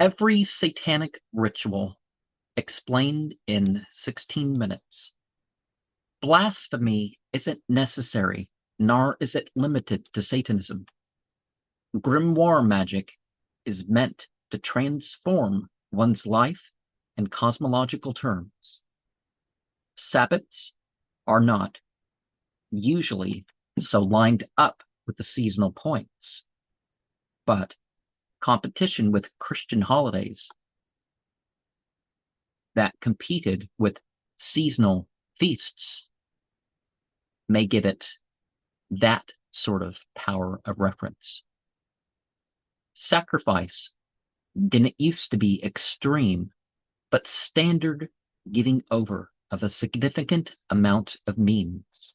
Every satanic ritual explained in 16 minutes. Blasphemy isn't necessary, nor is it limited to Satanism. Grimoire magic is meant to transform one's life in cosmological terms. Sabbats are not usually so lined up with the seasonal points, but competition with Christian holidays that competed with seasonal feasts may give it that sort of power of reference. Sacrifice didn't used to be extreme, but standard giving over of a significant amount of means.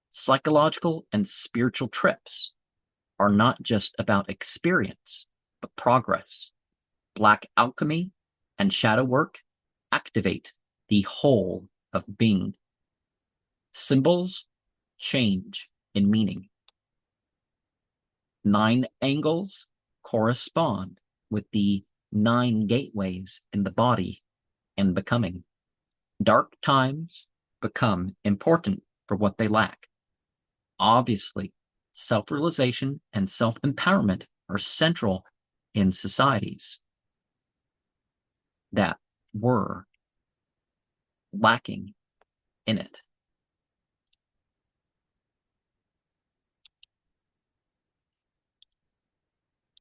Psychological and spiritual trips are not just about experience, but progress. Black alchemy and shadow work activate the whole of being. Symbols change in meaning. 9 angles correspond with the 9 gateways in the body and becoming. Dark times become important for what they lack. Obviously, self-realization and self-empowerment are central in societies that were lacking in it.